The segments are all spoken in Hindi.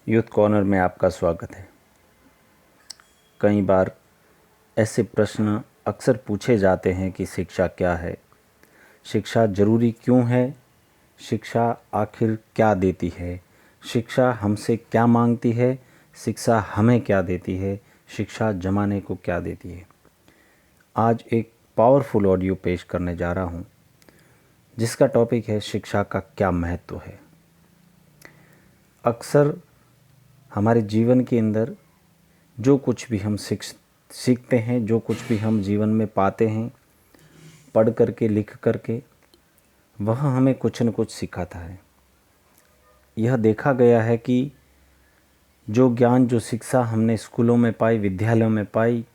यूथ कॉर्नर में आपका स्वागत है। कई बार ऐसे प्रश्न अक्सर पूछे जाते हैं कि शिक्षा क्या है, शिक्षा ज़रूरी क्यों है, शिक्षा आखिर क्या देती है, शिक्षा हमसे क्या मांगती है, शिक्षा हमें क्या देती है, शिक्षा ज़माने को क्या देती है। आज एक पावरफुल ऑडियो पेश करने जा रहा हूँ जिसका टॉपिक है शिक्षा का क्या महत्व है। अक्सर हमारे जीवन के अंदर जो कुछ भी हम सीखते हैं, जो कुछ भी हम जीवन में पाते हैं, पढ़ करके लिख करके, वह हमें कुछ न कुछ सिखाता है। यह देखा गया है कि जो ज्ञान, जो शिक्षा हमने स्कूलों में पाई, विद्यालयों में पाई,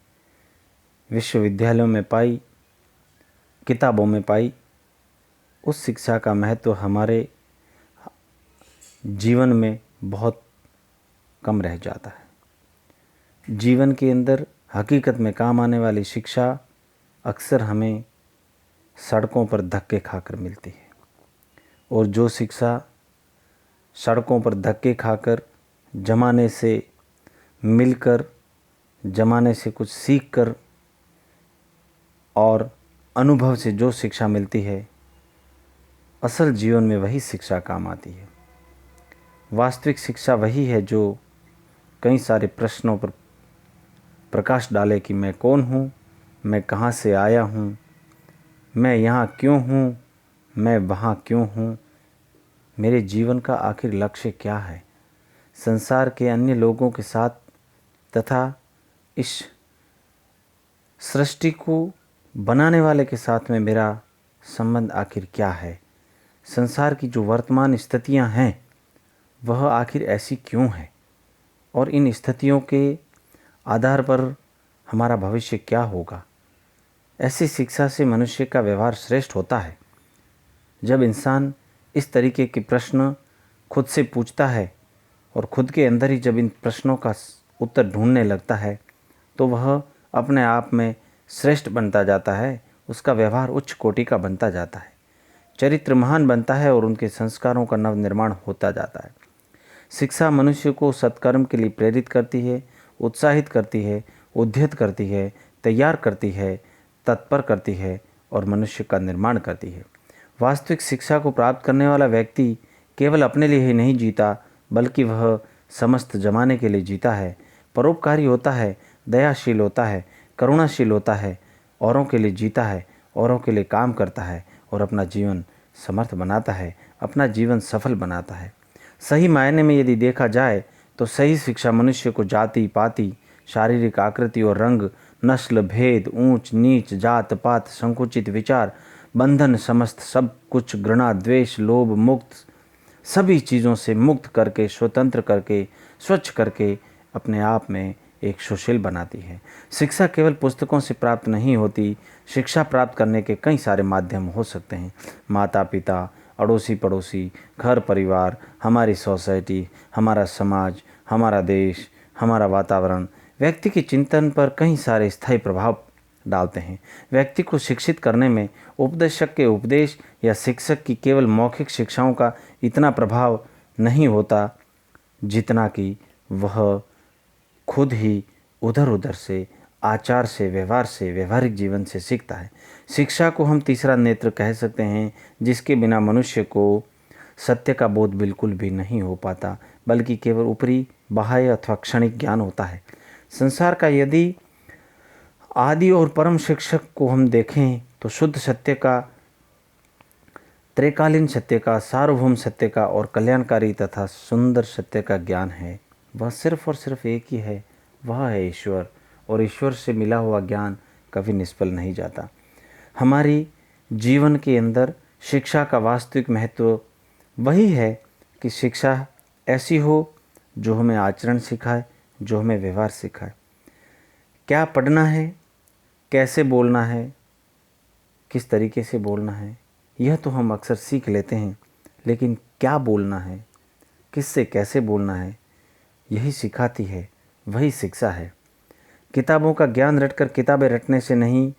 विश्वविद्यालयों में पाई, किताबों में पाई, उस शिक्षा का महत्व हमारे जीवन में बहुत कम रह जाता है। जीवन के अंदर हकीकत में काम आने वाली शिक्षा अक्सर हमें सड़कों पर धक्के खाकर मिलती है, और जो शिक्षा सड़कों पर धक्के खाकर, ज़माने से मिलकर, ज़माने से कुछ सीखकर और अनुभव से जो शिक्षा मिलती है, असल जीवन में वही शिक्षा काम आती है। वास्तविक शिक्षा वही है जो कई सारे प्रश्नों पर प्रकाश डाले कि मैं कौन हूँ, मैं कहाँ से आया हूँ, मैं यहाँ क्यों हूँ, मैं वहाँ क्यों हूँ, मेरे जीवन का आखिर लक्ष्य क्या है, संसार के अन्य लोगों के साथ तथा इस सृष्टि को बनाने वाले के साथ में मेरा संबंध आखिर क्या है, संसार की जो वर्तमान स्थितियाँ हैं वह आखिर ऐसी क्यों है, और इन स्थितियों के आधार पर हमारा भविष्य क्या होगा। ऐसी शिक्षा से मनुष्य का व्यवहार श्रेष्ठ होता है। जब इंसान इस तरीके के प्रश्न खुद से पूछता है और खुद के अंदर ही जब इन प्रश्नों का उत्तर ढूंढने लगता है, तो वह अपने आप में श्रेष्ठ बनता जाता है, उसका व्यवहार उच्च कोटि का बनता जाता है, चरित्र महान बनता है और उनके संस्कारों का नव निर्माण होता जाता है। शिक्षा मनुष्य को सत्कर्म के लिए प्रेरित करती है, उत्साहित करती है, उद्यत करती है, तैयार करती है, तत्पर करती है और मनुष्य का निर्माण करती है। वास्तविक शिक्षा को प्राप्त करने वाला व्यक्ति केवल अपने लिए ही नहीं जीता, बल्कि वह समस्त जमाने के लिए जीता है, परोपकारी होता है, दयाशील होता है, करुणाशील होता है, औरों के लिए जीता है, औरों के लिए काम करता है और अपना जीवन समर्थ बनाता है, अपना जीवन सफल बनाता है। सही मायने में यदि देखा जाए तो सही शिक्षा मनुष्य को जाति पाति, शारीरिक आकृति और रंग, नस्ल भेद, ऊंच नीच, जात पात, संकुचित विचार, बंधन, समस्त सब कुछ, घृणा, द्वेष, लोभ मुक्त, सभी चीज़ों से मुक्त करके, स्वतंत्र करके, स्वच्छ करके अपने आप में एक सुशील बनाती है। शिक्षा केवल पुस्तकों से प्राप्त नहीं होती। शिक्षा प्राप्त करने के कई सारे माध्यम हो सकते हैं। माता पिता, अड़ोसी पड़ोसी, घर परिवार, हमारी सोसाइटी, हमारा समाज, हमारा देश, हमारा वातावरण व्यक्ति के चिंतन पर कई सारे स्थायी प्रभाव डालते हैं। व्यक्ति को शिक्षित करने में उपदेशक के उपदेश या शिक्षक की केवल मौखिक शिक्षाओं का इतना प्रभाव नहीं होता जितना कि वह खुद ही उधर उधर से, आचार से, व्यवहार से, व्यवहारिक जीवन से सीखता है। शिक्षा को हम तीसरा नेत्र कह सकते हैं, जिसके बिना मनुष्य को सत्य का बोध बिल्कुल भी नहीं हो पाता, बल्कि केवल ऊपरी, बाह्य अथवा क्षणिक ज्ञान होता है। संसार का यदि आदि और परम शिक्षक को हम देखें तो शुद्ध सत्य का, त्रिकालीन सत्य का, सार्वभौम सत्य का और कल्याणकारी तथा सुंदर सत्य का ज्ञान है। वह सिर्फ और सिर्फ एक ही है, वह है ईश्वर, और ईश्वर से मिला हुआ ज्ञान कभी निष्फल नहीं जाता। हमारी जीवन के अंदर शिक्षा का वास्तविक महत्व वही है कि शिक्षा ऐसी हो जो हमें आचरण सिखाए, जो हमें व्यवहार सिखाए। क्या पढ़ना है, कैसे बोलना है, किस तरीके से बोलना है, यह तो हम अक्सर सीख लेते हैं, लेकिन क्या बोलना है, किससे कैसे बोलना है, यही सिखाती है, वही शिक्षा है। किताबों का ज्ञान रटकर किताबें रटने से नहीं,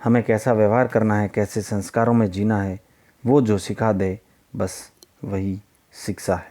हमें कैसा व्यवहार करना है, कैसे संस्कारों में जीना है, वो जो सिखा दे, बस वही शिक्षा है।